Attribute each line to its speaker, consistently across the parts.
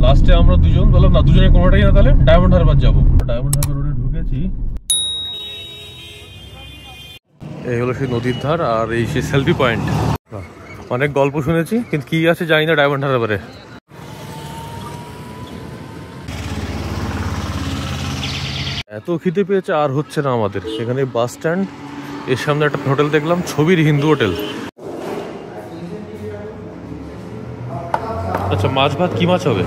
Speaker 1: লাস্টে আমরা দুজন বললাম না, দুজনে কোনোটাই না, তাহলে ডায়মন্ড হারবার যাবো। ডায়মন্ড হারবার রোডে ঢুকেছি। এই হলো সেই নদীর ধার, আর এই সেই সেলফি পয়েন্ট। অনেক গল্প শুনেছি, কিন্তু কি আছে জানি না ডায়মন্ড হারবারে। এত খিদে পেয়েছে আর হচ্ছে না আমাদের। এখানে বাস স্ট্যান্ড, এর সামনে একটা হোটেল দেখলাম, ছবির হিন্দু হোটেল। আচ্ছা, মাছ ভাত কি মাছ হবে?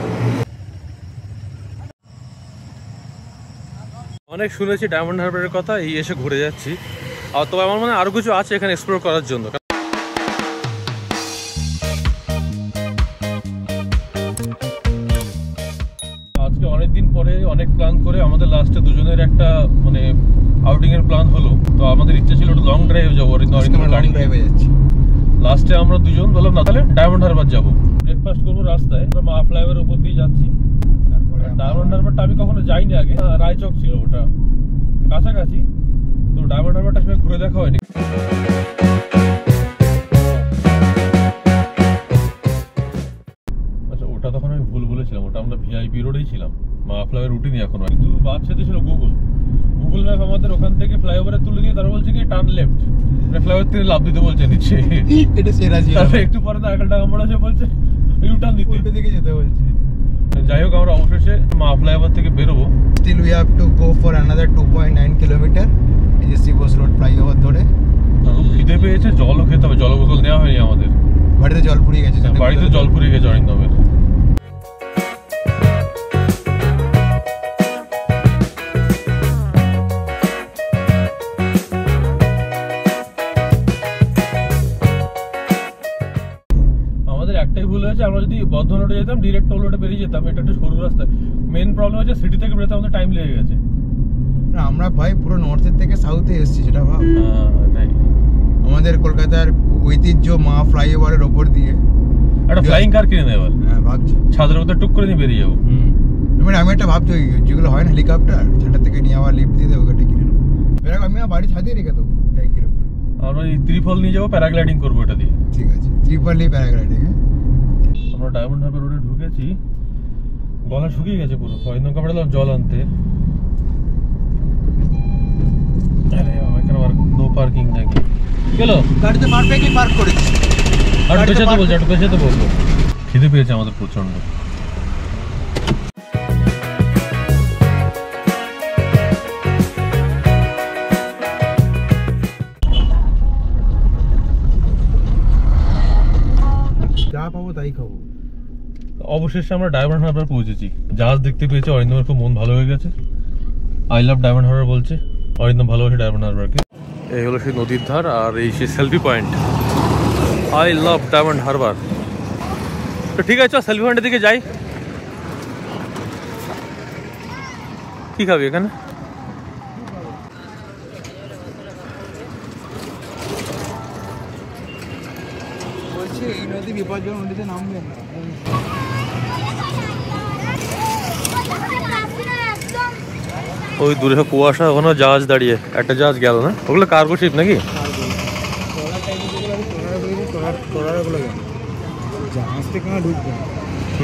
Speaker 1: অনেক শুনেছি ডায়মন্ড হারবারের কথা, এই এসে ঘুরে যাচ্ছি। আর তবে আমার মনে হয় আরো কিছু আছে এখানে এক্সপ্লোর করার জন্য। আজকে অনেকদিন পরে অনেক প্ল্যান করে আমাদের লাস্টে দুজনের একটা মানে আউটিং এর প্ল্যান হলো। তো আমাদের ইচ্ছা ছিল লং ড্রাইভ যাবো, গাড়ি ড্রাইভে যাচ্ছি। লাস্টে আমরা দুজন বললাম না, তাহলে ডায়মন্ড হারবার যাবো। ব্রেকফাস্ট করবো রাস্তায়, মা ফ্লাইওভারের উপর দিয়ে যাচ্ছি। ডায়মন্ড হারবারটা আমি কখনো যাইনি আগে, রায়চক ছিল ওটা কাছাকাছি, তো ডায়মন্ড হারবারটা সবাই ঘুরে দেখা হয়নি। আচ্ছা, ওটা তখন আমি ভুল বলেছিলাম, ওটা আমরা ভিআইপি রোডেই ছিলাম, মা ফ্লাইওভার উঠিনি এখনো। কিন্তু বাচ্চাতে ছিল গুগল ম্যাপ আমাদের ওখান থেকে ফ্লাইওভারে তুলে দিয়ে তারা বলছে কি টার্ন লেফট, ফ্লাইওভার থেকে লাভ দিতে বলছে নিচে। তারপরে একটু পরে তো একটা কামড় আছে, বলছে ইউ টার্ন দিতে দিকে যেতে বলছে। যাই হোক, আমরা অবশেষে মা ফ্লাইওভার থেকে বেরোবো।
Speaker 2: Still we have to go for another 2.9 kilometer এই যে শিবস রোড ফ্লাইওভার ধরে।
Speaker 1: খিদে পেয়েছে, জলও খেতে হবে, জল বোতল নেওয়া হয়নি আমাদের।
Speaker 2: বাড়িতে জল ফুরিয়ে গেছে,
Speaker 1: বাড়িতে জল ফুরিয়ে গেছে অরিন্দমের। একটাই ভুল হয়েছে, আমরা যদি বর্ধমান রোডে যেতাম ডিরেক্ট টোল রোডে বেরিয়ে যেতাম, এটা একটা সরু রাস্তা। মেন প্রবলেম হচ্ছে সিটি থেকে বেরোতে আমাদের টাইম লেগে গেছে।
Speaker 2: না, আমরা ভাই পুরো নর্থের থেকে সাউথে এসেছি, সেটা ভাব। আমাদের কলকাতার ঐতিহ্য মা ফ্লাইওভারের ওপর দিয়ে
Speaker 1: একটা ফ্লাইং কার কিনে নেই এবার।
Speaker 2: হ্যাঁ, ভাবছি
Speaker 1: ছাদের মধ্যে টুক করে নিয়ে বেরিয়ে যাবো।
Speaker 2: আমি একটা ভাবছি যেগুলো হয় না হেলিকপ্টার, সেটা থেকে নিয়ে আবার লিফট দিয়ে ওইটা কিনে নেবো। এরকম আমি বাড়ি ছাদে রেখে দেবো ট্যাঙ্কির উপরে।
Speaker 1: আমরা ওই ত্রিফল নিয়ে যাবো, প্যারাগ্লাইডিং করবো এটা দিয়ে।
Speaker 2: ঠিক আছে, ত্রিফলই প্যারাগ্লাইডিং।
Speaker 1: আমরা ডায়মন্ড হারবার রোডে ঢুকেছি, গলা শুকিয়ে গেছে পুরো। হয়তো কাপড়ালাম জল আনতে। আরে এখানে আবার নো পার্কিং নাকি গেল?
Speaker 2: গাড়িতে পারফেক্টলি পার্ক করেছি।
Speaker 1: আর পেছাতে বলছে, একটু পেছাতে বলবো। খিদে পেয়েছে আমাদের প্রচন্ড।
Speaker 2: যা পাবো তাই খাবো।
Speaker 1: অবশেষে আমরা ডায়মন্ড হারবার পৌঁছেছি। জাহাজ দেখতে পেয়েছে, অরিন্দমের খুব মন ভালো হয়ে গেছে। আই লাভ ডায়মন্ড হারবার বলছে, অরিন্দম ভালোবাসে ডায়মন্ড হারবারকে। এই হলো সেই নদীর ধার, আর এই সেই selfie point. I love diamond Harbour. তো ঠিক আছে, সেলফি পয়েন্টের দিকে যাই। কি খাবি এখানে?
Speaker 2: বলছি এই নদী বিপজ্জনক, নদীতে নামবেন না।
Speaker 1: ওই দূরে কুয়াশা, ওখানে জাহাজ দাঁড়িয়ে, একটা জাহাজ গেল না? ওগুলো কার্গো শিপ নাকি?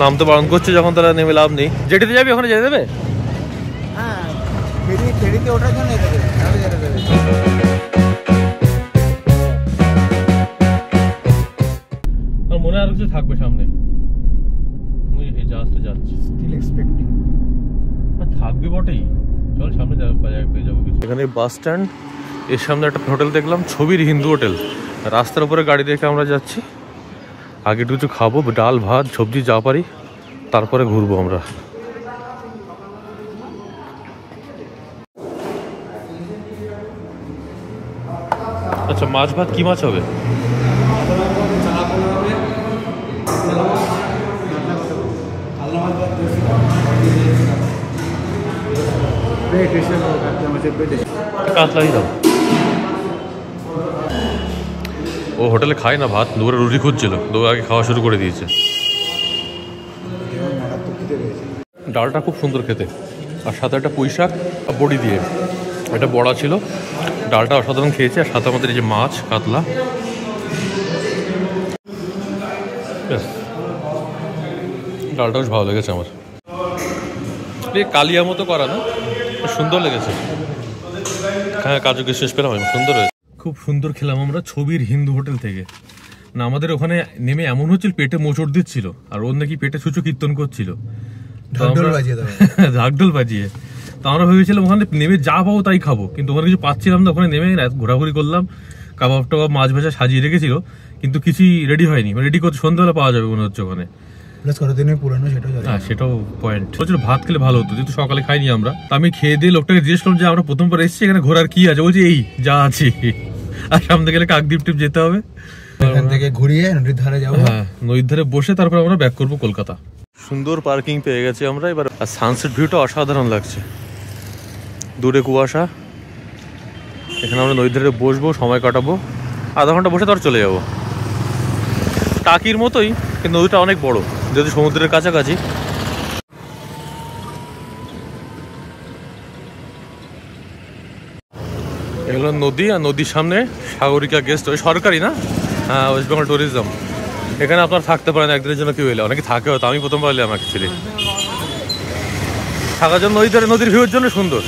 Speaker 1: নাম তো বারণ করছে, যখন তারা নেমে লাভ নেই। যেটিতে যাবি ওখানে যেতে দেবে?
Speaker 2: হ্যাঁ, ফেরিতে ওঠার জন্য
Speaker 1: মনে আর কিছু থাকবে সামনে। এই জাহাজটা যাচ্ছে,
Speaker 2: স্টিল এক্সপেক্টিং
Speaker 1: থাকবে বটেই। চল সামনে পেয়ে যাবো কিছু। এখানে বাস স্ট্যান্ড, এর সামনে একটা হোটেল দেখলাম, ছবির হিন্দু হোটেল। রাস্তার উপরে গাড়ি রেখে আমরা যাচ্ছি। আগে একটু কিছু খাবো, ডাল ভাত সবজি যা পারি, তারপরে ঘুরবো আমরা। আচ্ছা, মাছ ভাত কি মাছ হবে? কাতলাই দাও। ও হোটেলে খায় না ভাত, দুপুরে রুটি খুঁজছিল, দুপুরে আগে খাওয়া শুরু করে দিয়েছে। ডালটা খুব সুন্দর খেতে, আর সাথে একটা পুঁই শাক বড়ি দিয়ে, এটা বড়া ছিল। ডালটা অসাধারণ খেয়েছে, আর সাথে আমাদের এই যে মাছ কাতলা। ডালটা বেশ ভালো লেগেছে আমার, কালিয়া মতো করা না, সুন্দর লেগেছে। হ্যাঁ কাজু কিশমিশ পেলাম, সুন্দর হয়েছে, খুব সুন্দর খেলাম আমরা ছবির হিন্দু হোটেল থেকে। না আমাদের ওখানে নেমে এমন হচ্ছিল পেটে মোচড় দিচ্ছিল, আর ওর নাকি পেটে ছুঁচো কীর্তন করছিল, ঢাকঢোল বাজিয়ে। তো আমরা ভেবেছিলাম ওখানে নেমে যা পাবো তাই খাবো, কিন্তু ওখানে কিছু পাচ্ছিলাম না। ওখানে নেমে ঘোরাঘুরি করলাম, কাবাব টাবাব মাছ ভাজা সাজিয়ে রেখেছিল, কিন্তু কিছুই রেডি হয়নি। রেডি করতে সন্ধ্যাবেলা পাওয়া যাবে মনে হচ্ছে ওখানে, সেটাও পয়েন্ট। ভাত খেলে ভালো হতো, যেহেতু সকালে খাইনি আমরা। আমি খেয়ে দিয়ে লোকটাকে জিজ্ঞেস করলাম যে আমরা প্রথমবার এসেছি, এখানে ঘোরার কি আছে? বলছি এই যা আছে, আর সামনে গেলে কাকদ্বীপ টিপ যেতে হবে,
Speaker 2: এখান থেকে ঘুরিয়ে নদীর ধারে যাবো।
Speaker 1: হ্যাঁ নদীর ধারে বসে তারপর আমরা ব্যাক করবো কলকাতা। সুন্দর পার্কিং পেয়ে গেছি আমরা এবার, আর সানসেট ভিউটা অসাধারণ লাগছে, দূরে কুয়াশা। এখানে আমরা নদীর ধারে বসবো, সময় কাটাবো, আধা ঘন্টা বসে তারপর চলে যাবো। টাকির মতোই, কিন্তু নদীটা অনেক বড়, যেহেতু সমুদ্রের কাছাকাছি। এগুলো নদী, আর নদীর সামনে সাগরিকা গেস্ট, ওই সরকারি না, হ্যাঁ ওয়েস্ট বেঙ্গল ট্যুরিজম। এখানে আপনার থাকতে পারেন একদিনের জন্য, কেউ এলে, অনেকে থাকে হয়তো, আমি প্রথমবার এলাম অ্যাকচুয়ালি। থাকার জন্য ওই ধারে নদীর ভিউর জন্য সুন্দর।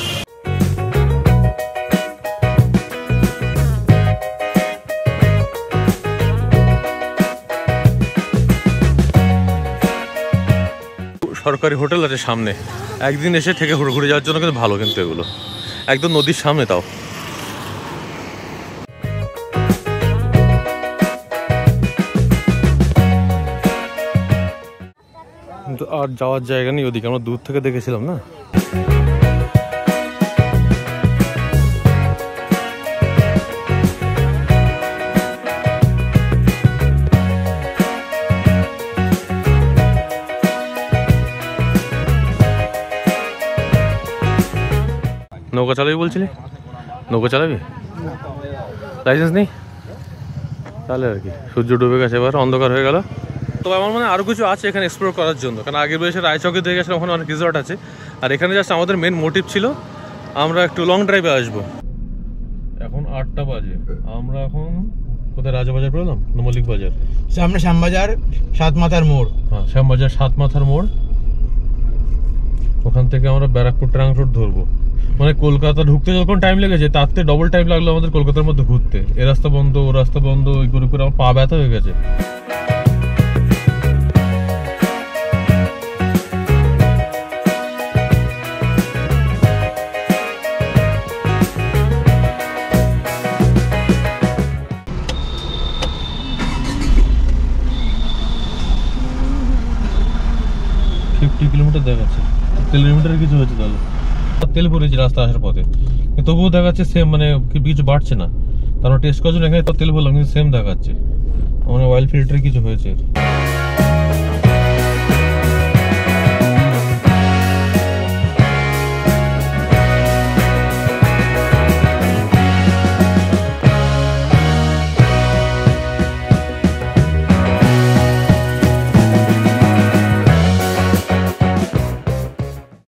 Speaker 1: সরকারি হোটেল আছে সামনে, একদিন এসে থেকে ঘুরে যাওয়ার জন্য কিন্তু ভালো, কিন্তু এগুলো একদম নদীর সামনে তাও। কিন্তু আর যাওয়ার জায়গা নেই ওদিকে, আমরা দূর থেকে দেখেছিলাম না। নৌকা চালাবি বলছিলি? নৌকা চালাবি? লাইসেন্স নেই? তাহলে আর কি, সূর্য ডুবে গেছে, এবার অন্ধকার হয়ে গেল। তো আমার মনে হয় আরও কিছু আছে এখানে এক্সপ্লোর করার জন্য, কারণ আগের বয়সে রায়চকে দিয়ে গেছিলাম, ওখানে অনেক রিসর্ট আছে। আর এখানে জাস্ট আমাদের মেন মোটিভ ছিল আমরা একটু লং ড্রাইভে আসবো। এখন 8টা বাজে, আমরা এখন কোথায়? রাজাবাজার পেলাম না মল্লিক বাজার?
Speaker 2: সামনে শ্যামবাজার সাতমাথার মোড়।
Speaker 1: হ্যাঁ শ্যামবাজার সাতমাথার মোড়, ওখান থেকে আমরা ব্যারাকপুর ট্রাঙ্ক রোড ধরবো। মানে কলকাতা ঢুকতে যখন টাইম লেগেছে, তার থেকে ডবল টাইম লাগলো আমাদের কলকাতার মধ্যে ঘুরতে। এ রাস্তা বন্ধ, ও রাস্তা বন্ধ, ওই করে করে আমার পা ব্যথা হয়ে গেছে। কিলোমিটার দেখাচ্ছে, 3 কিলোমিটার কিছু হয়েছে, তাহলে তেল ভরেছি রাস্তা আসার পথে, তবুও দেখাচ্ছে সেম, মানে কিছু বাড়ছে না। তারপর টেস্ট করার জন্য এখানে তো তেল বললাম, কিন্তু সেম দেখাচ্ছে, মানে অয়েল ফিল্টারে কিছু হয়েছে।